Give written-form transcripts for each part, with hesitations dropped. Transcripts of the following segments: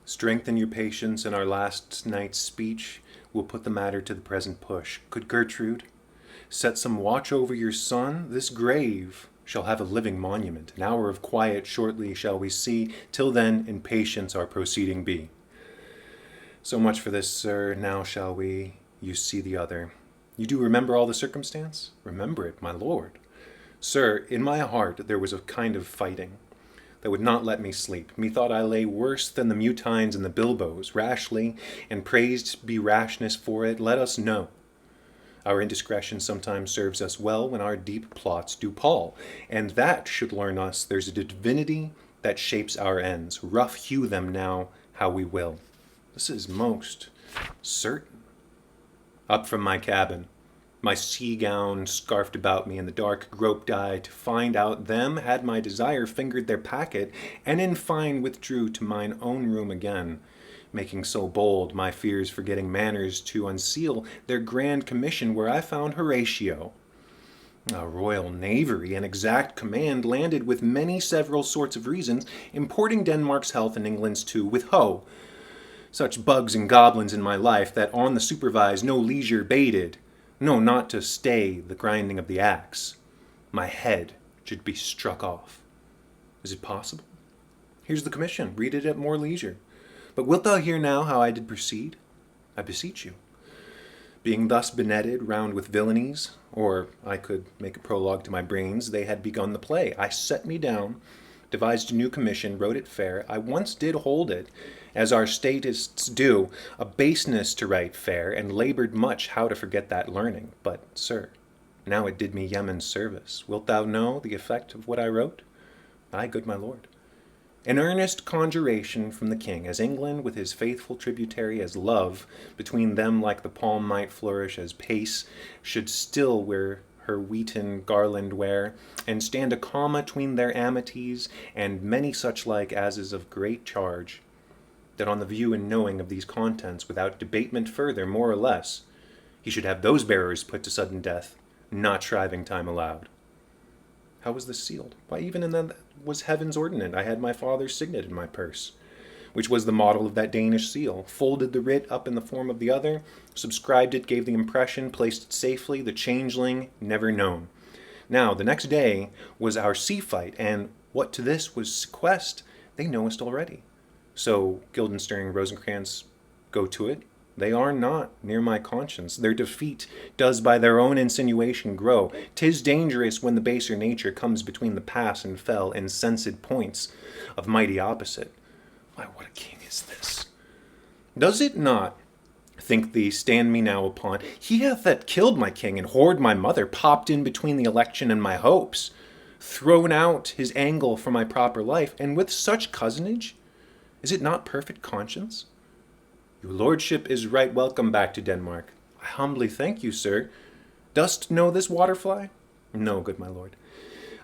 Strengthen your patience in our last night's speech. We'll put the matter to the present push. Good Gertrude, set some watch over your son. This grave shall have a living monument. An hour of quiet shortly shall we see. Till then, in patience our proceeding be. So much for this, sir. Now shall you see the other. You do remember all the circumstance? Remember it, my lord. Sir, in my heart there was a kind of fighting that would not let me sleep. Methought I lay worse than the mutines and the bilboes, rashly, and praised be rashness for it. Let us know. Our indiscretion sometimes serves us well when our deep plots do pall, and that should learn us there's a divinity that shapes our ends. Rough hew them now how we will. This is most certain. Up from my cabin, my sea gown scarfed about me in the dark, groped I to find out them, had my desire fingered their packet, and in fine withdrew to mine own room again, making so bold my fears forgetting manners to unseal their grand commission where I found Horatio. A royal knavery and exact command landed with many several sorts of reasons, importing Denmark's health and England's too, with ho! Such bugs and goblins in my life that on the supervise no leisure baited, no, not to stay the grinding of the axe. My head should be struck off. Is it possible? Here's the commission. Read it at more leisure. But wilt thou hear now how I did proceed? I beseech you. Being thus benetted round with villainies, or I could make a prologue to my brains, they had begun the play. I set me down, devised a new commission, wrote it fair. I once did hold it, as our statists do, a baseness to write fair, and labored much how to forget that learning. But, sir, now it did me yeoman's service. Wilt thou know the effect of what I wrote? Ay, good my lord. An earnest conjuration from the king, as England with his faithful tributary, as love, between them like the palm might flourish, as pace should still where her wheaten garland wear, and stand a comma tween their amities, and many such like as is of great charge, that on the view and knowing of these contents, without debatement further, more or less, he should have those bearers put to sudden death, not shriving time allowed. How was this sealed? Why, even in that was heaven's ordinance. I had my father's signet in my purse, which was the model of that Danish seal, folded the writ up in the form of the other, subscribed it, gave the impression, placed it safely, the changeling never known. Now, the next day was our sea fight, and what to this was sequest, they knowest already. So Guildenstern and Rosencrantz go to it. They are not near my conscience. Their defeat does by their own insinuation grow. 'Tis dangerous when the baser nature comes between the pass and fell insensate points of mighty opposite. Why, what a king is this? Does it not, think thee, stand me now upon? He hath that killed my king and whored my mother, popped in between the election and my hopes, thrown out his angle for my proper life, and with such cozenage? Is it not perfect conscience? Your lordship is right welcome back to Denmark. I humbly thank you, sir. Dost know this waterfly? No, good my lord.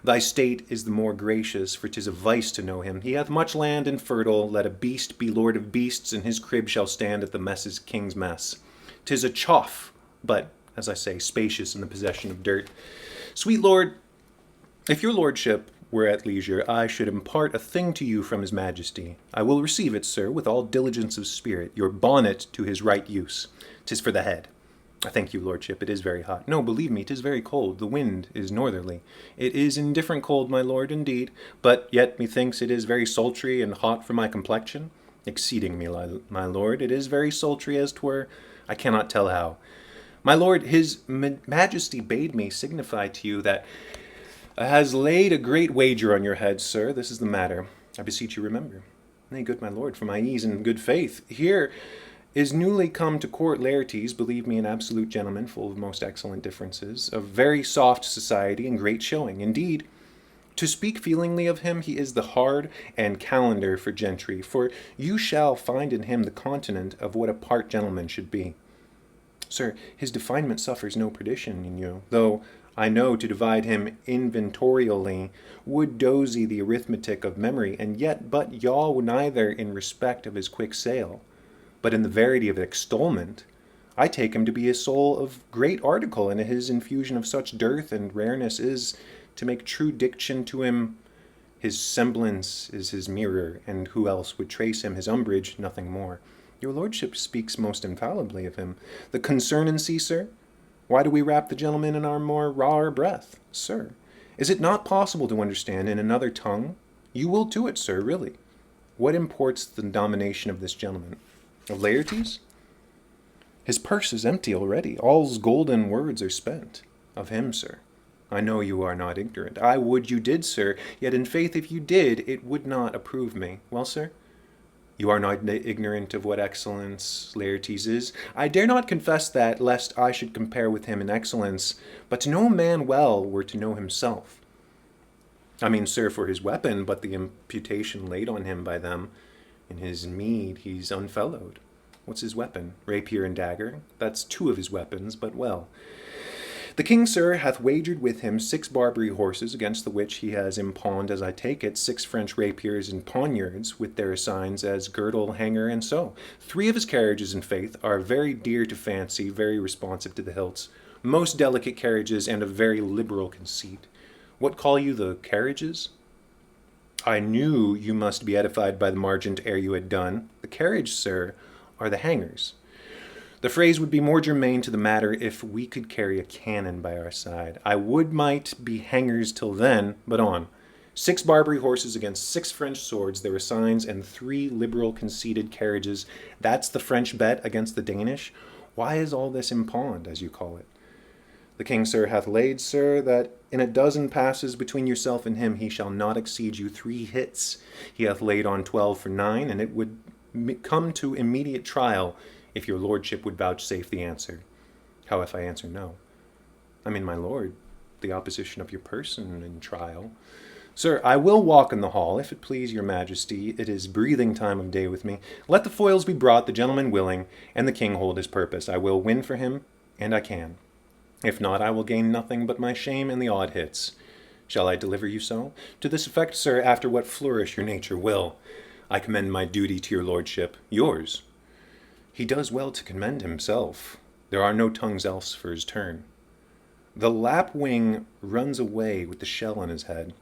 Thy state is the more gracious, for 'tis a vice to know him. He hath much land and fertile. Let a beast be lord of beasts, and his crib shall stand at the mess's king's mess. 'Tis a chough, but, as I say, spacious in the possession of dirt. Sweet lord, if your lordship were at leisure, I should impart a thing to you from his majesty. I will receive it, sir, with all diligence of spirit, your bonnet to his right use. 'Tis for the head. I thank you, lordship, it is very hot. No, believe me, 'tis very cold. The wind is northerly. It is indifferent cold, my lord, indeed, but yet methinks it is very sultry and hot for my complexion. Exceeding me, my lord, it is very sultry as 'twere, I cannot tell how. My lord, his majesty bade me signify to you that has laid a great wager on your head, sir. This is the matter. I beseech you remember. Nay, good my lord, for my ease and good faith. Here is newly come to court Laertes, believe me, an absolute gentleman, full of most excellent differences, of very soft society and great showing. Indeed, to speak feelingly of him, he is the hard and calendar for gentry, for you shall find in him the continent of what a part gentleman should be. Sir, his definement suffers no perdition in you, though I know to divide him inventorially would dozy the arithmetic of memory, and yet but yaw neither in respect of his quick sale, but in the verity of extolment. I take him to be a soul of great article, and his infusion of such dearth and rareness is, to make true diction to him, His semblance is his mirror, and who else would trace him? His umbrage, nothing more. Your lordship speaks most infallibly of him. The concernancy, sir? Why do we wrap the gentleman in our more rawer breath, sir? Is it not possible to understand in another tongue? You will to it, sir, really. What imports the domination of this gentleman? Of Laertes? His purse is empty already. All's golden words are spent. Of him, sir. I know you are not ignorant. I would you did, sir. Yet in faith, if you did, it would not approve me. Well, sir? You are not ignorant of what excellence Laertes is. I dare not confess that, lest I should compare with him in excellence. But to know a man well were to know himself. I mean, sir, for his weapon, but the imputation laid on him by them. In his meed, he's unfellowed. What's his weapon? Rapier and dagger? That's 2 of his weapons, but well. The king, sir, hath wagered with him 6 Barbary horses, against the which he has impawned, as I take it, 6 French rapiers and poniards, with their signs as girdle, hanger, and so. 3 of his carriages, in faith, are very dear to fancy, very responsive to the hilts, most delicate carriages, and of very liberal conceit. What call you the carriages? I knew you must be edified by the margent ere you had done. The carriage, sir, are the hangers. The phrase would be more germane to the matter if we could carry a cannon by our side. I would might be hangers till then, but on. 6 Barbary horses against 6 French swords, there were signs, and 3 liberal conceited carriages. That's the French bet against the Danish. Why is all this impawned, as you call it? The king, sir, hath laid, sir, that in a dozen passes between yourself and him he shall not exceed you 3 hits. He hath laid on 12 for 9, and it would come to immediate trial if your lordship would vouchsafe the answer. How if I answer no? I mean, my lord, the opposition of your person in trial. Sir, I will walk in the hall, if it please your majesty. It is breathing time of day with me. Let the foils be brought, the gentleman willing, and the king hold his purpose. I will win for him, and I can. If not, I will gain nothing but my shame and the odd hits. Shall I deliver you so? To this effect, sir, after what flourish your nature will. I commend my duty to your lordship. Yours. He does well to commend himself. There are no tongues else for his turn. The lapwing runs away with the shell on his head.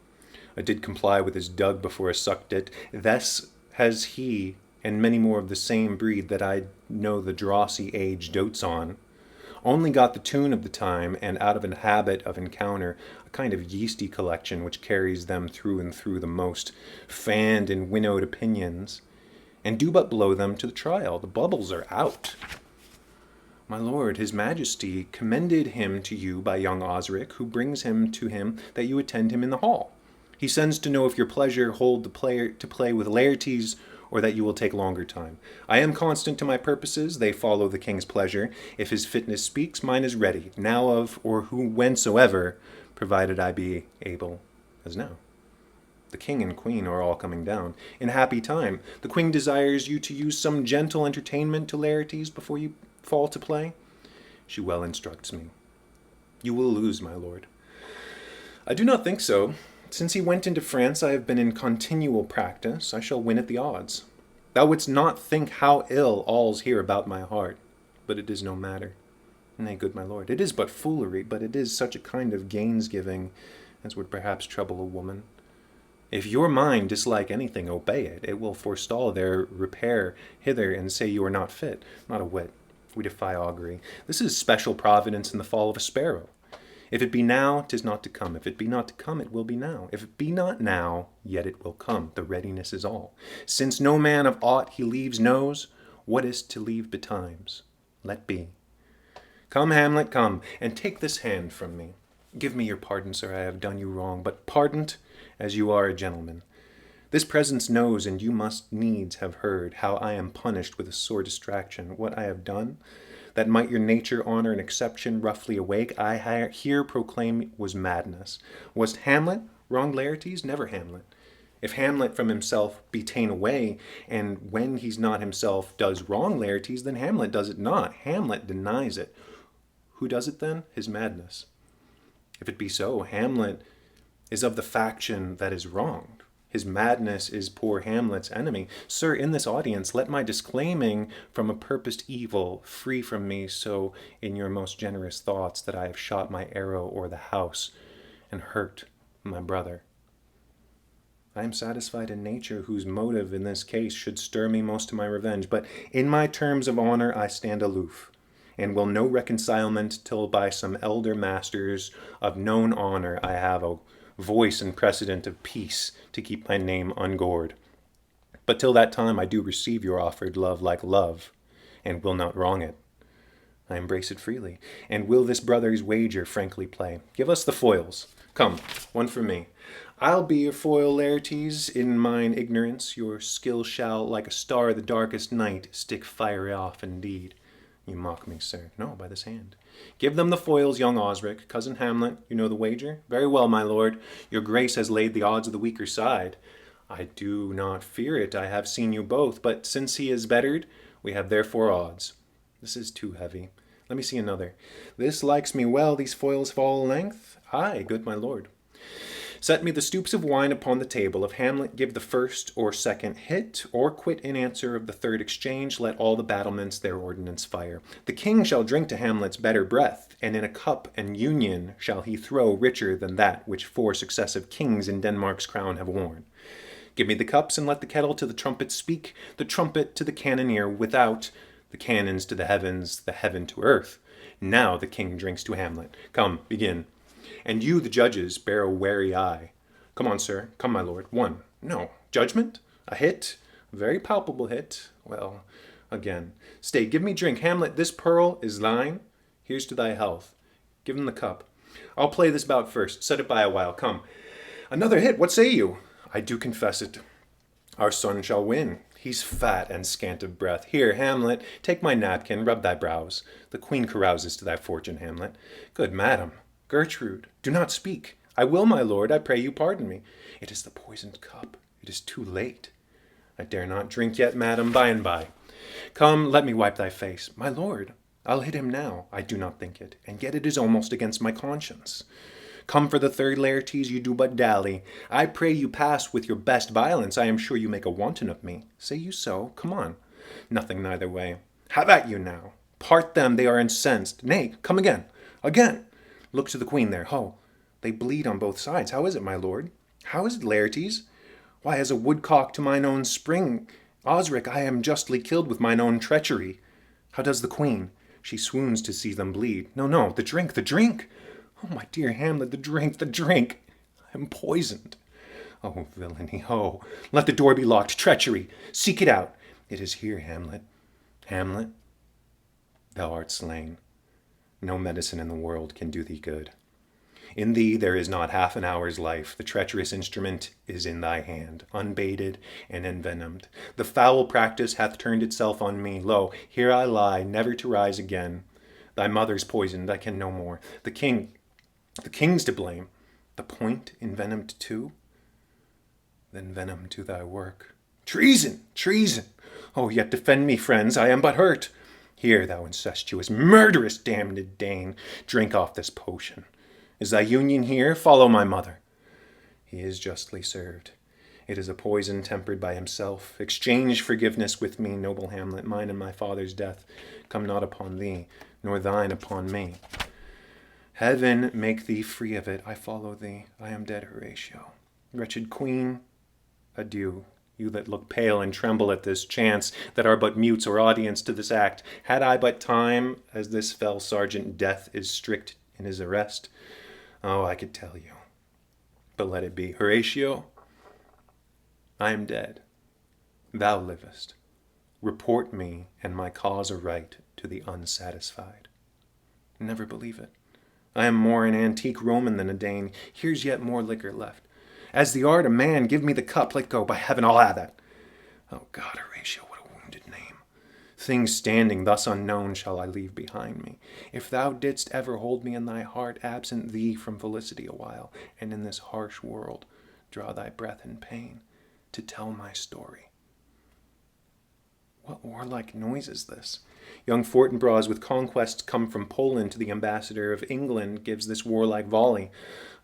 I did comply with his dug before I sucked it. Thus has he, and many more of the same breed that I know the drossy age dotes on, only got the tune of the time, and out of a habit of encounter, a kind of yeasty collection which carries them through and through the most fanned and winnowed opinions, and do but blow them to the trial. The bubbles are out. My lord, his majesty commended him to you by young Osric, who brings him to him that you attend him in the hall. He sends to know if your pleasure hold the player to play with Laertes, or that you will take longer time. I am constant to my purposes, they follow the king's pleasure. If his fitness speaks, mine is ready, now of, or who whensoever, provided I be able, as now. The king and queen are all coming down. In happy time, the queen desires you to use some gentle entertainment to Laertes before you fall to play. She well instructs me. You will lose, my lord. I do not think so. Since he went into France, I have been in continual practice. I shall win at the odds. Thou wouldst not think how ill all's here about my heart, but it is no matter. Nay, good my lord, it is but foolery, but it is such a kind of gainsgiving as would perhaps trouble a woman. If your mind dislike anything, obey it. It will forestall their repair hither and say you are not fit. Not a whit. We defy augury. This is special providence in the fall of a sparrow. If it be now, 'tis not to come. If it be not to come, it will be now. If it be not now, yet it will come. The readiness is all. Since no man of aught he leaves knows, what is to leave betimes? Let be. Come, Hamlet, come, and take this hand from me. Give me your pardon, sir, I have done you wrong, but pardoned as you are a gentleman. This presence knows, and you must needs have heard, how I am punished with a sore distraction. What I have done, that might your nature honor an exception roughly awake, I here proclaim was madness. Was Hamlet wronged Laertes? Never Hamlet. If Hamlet from himself be ta'en away, and when he's not himself does wrong Laertes, then Hamlet does it not. Hamlet denies it. Who does it then? His madness. If it be so, Hamlet is of the faction that is wronged. His madness is poor Hamlet's enemy. Sir, in this audience, let my disclaiming from a purposed evil free from me, so in your most generous thoughts that I have shot my arrow o'er the house and hurt my brother. I am satisfied in nature, whose motive in this case should stir me most to my revenge. But in my terms of honor I stand aloof, and will no reconcilement till by some elder masters of known honor I have a voice and precedent of peace to keep my name ungored. But till that time I do receive your offered love like love, and will not wrong it. I embrace it freely, and will this brother's wager frankly play. Give us the foils. Come, one for me. I'll be your foil, Laertes, in mine ignorance. Your skill shall, like a star the darkest night, stick fire off indeed. You mock me, sir. No, by this hand. Give them the foils, young Osric. Cousin Hamlet, you know the wager? Very well, my lord. Your grace has laid the odds of the weaker side. I do not fear it. I have seen you both. But since he is bettered, we have therefore odds. This is too heavy. Let me see another. This likes me well. These foils fall length. Aye, good my lord. Set me the stoops of wine upon the table. If Hamlet give the first or second hit, or quit in answer of the third exchange, let all the battlements their ordnance fire. The king shall drink to Hamlet's better breath, and in a cup and union shall he throw richer than that which 4 successive kings in Denmark's crown have worn. Give me the cups, and let the kettle to the trumpet speak, the trumpet to the cannoneer without, the cannons to the heavens, the heaven to earth. Now the king drinks to Hamlet. Come, begin. And you, the judges, bear a wary eye. Come on, sir. Come, my lord. 1. No. Judgment? A hit? A very palpable hit. Well, again. Stay, give me drink. Hamlet, this pearl is thine. Here's to thy health. Give him the cup. I'll play this bout first. Set it by a while. Come. Another hit. What say you? I do confess it. Our son shall win. He's fat and scant of breath. Here, Hamlet, take my napkin, rub thy brows. The queen carouses to thy fortune, Hamlet. Good madam. Gertrude, do not speak. I will, my lord, I pray you pardon me. It is the poisoned cup. It is too late. I dare not drink yet, madam, by and by. Come, let me wipe thy face. My lord, I'll hit him now. I do not think it, and yet it is almost against my conscience. Come for the third, Laertes, you do but dally. I pray you pass with your best violence. I am sure you make a wanton of me. Say you so? Come on. Nothing neither way. Have at you now. Part them, they are incensed. Nay, come again. Again. Look to the queen there. Ho, they bleed on both sides. How is it, my lord? How is it, Laertes? Why, as a woodcock to mine own spring. Osric, I am justly killed with mine own treachery. How does the queen? She swoons to see them bleed. No, no, the drink, the drink. Oh, my dear Hamlet, the drink, the drink. I am poisoned. Oh, villainy, oh. Let the door be locked. Treachery. Seek it out. It is here, Hamlet. Hamlet, thou art slain. No medicine in the world can do thee good. In thee there is not half an hour's life. The treacherous instrument is in thy hand, unbaited and envenomed. The foul practice hath turned itself on me. Lo, here I lie, never to rise again. Thy mother's poisoned, I can no more. The king's to blame. The point envenomed too? Then venom to thy work. Treason! Treason! Oh, yet defend me, friends, I am but hurt. Here, thou incestuous, murderous, damned Dane, drink off this potion. Is thy union here? Follow my mother. He is justly served. It is a poison tempered by himself. Exchange forgiveness with me, noble Hamlet. Mine and my father's death come not upon thee, nor thine upon me. Heaven make thee free of it. I follow thee. I am dead, Horatio. Wretched queen, adieu. You that look pale and tremble at this chance, that are but mutes or audience to this act, had I but time, as this fell sergeant Death is strict in his arrest, oh, I could tell you. But let it be. Horatio, I am dead. Thou livest. Report me and my cause aright to the unsatisfied. Never believe it. I am more an antique Roman than a Dane. Here's yet more liquor left. As the art a man, give me the cup. Let go. By heaven, I'll have that. Oh God, Horatio, what a wounded name. Things standing thus unknown shall I leave behind me. If thou didst ever hold me in thy heart, absent thee from felicity a while, and in this harsh world draw thy breath in pain, to tell my story. What warlike noise is this? Young Fortinbras with conquests come from Poland to the ambassador of England gives this warlike volley.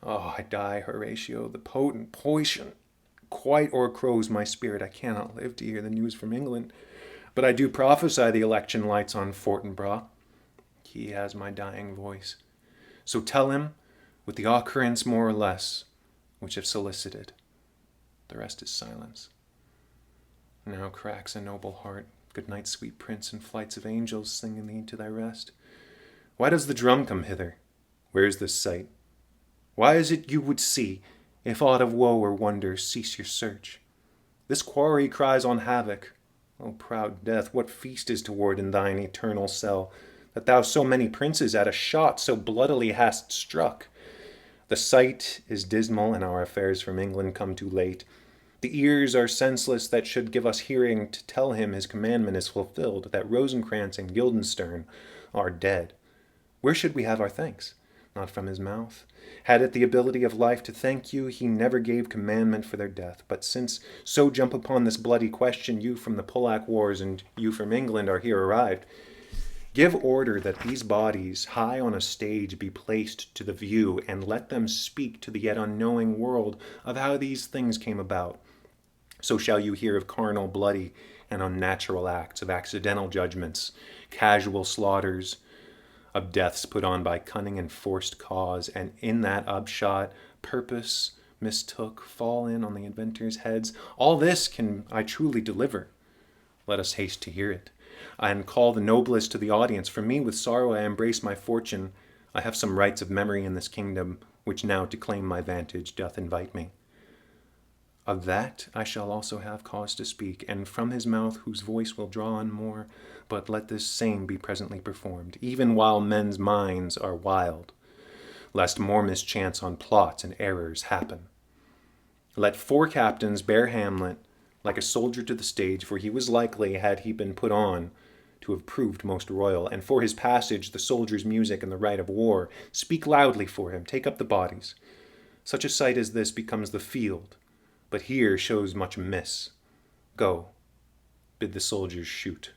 Oh, I die, Horatio, the potent poison quite o'ercrows my spirit. I cannot live to hear the news from England. But I do prophesy the election lights on Fortinbras. He has my dying voice. So tell him, with the occurrence more or less, which have solicited, The rest is silence. Now cracks a noble heart. Good night, sweet prince, and flights of angels singing thee to thy rest. Why does the drum come hither? Where is this sight? Why is it you would see? If aught of woe or wonder, cease your search. This quarry cries on havoc. O proud death, what feast is toward in thine eternal cell, that thou so many princes at a shot so bloodily hast struck? The sight is dismal, and our affairs from England come too late. The ears are senseless that should give us hearing to tell him his commandment is fulfilled, that Rosencrantz and Guildenstern are dead. Where should we have our thanks? Not from his mouth. Had it the ability of life to thank you, he never gave commandment for their death. But since so jump upon this bloody question, you from the Polack wars and you from England are here arrived, give order that these bodies high on a stage be placed to the view, and let them speak to the yet unknowing world of how these things came about. So shall you hear of carnal, bloody, and unnatural acts, of accidental judgments, casual slaughters, of deaths put on by cunning and forced cause, and in that upshot, purpose mistook, fall in on the inventors' heads. All this can I truly deliver. Let us haste to hear it, and call the noblest to the audience. For me, with sorrow I embrace my fortune. I have some rights of memory in this kingdom, which now to claim my vantage doth invite me. Of that I shall also have cause to speak, and from his mouth whose voice will draw on more. But let this same be presently performed, even while men's minds are wild, lest more mischance on plots and errors happen. Let 4 captains bear Hamlet like a soldier to the stage, for he was likely, had he been put on, to have proved most royal, and for his passage the soldiers' music and the rite of war. Speak loudly for him, take up the bodies. Such a sight as this becomes the field, but here shows much amiss. Go, bid the soldiers shoot.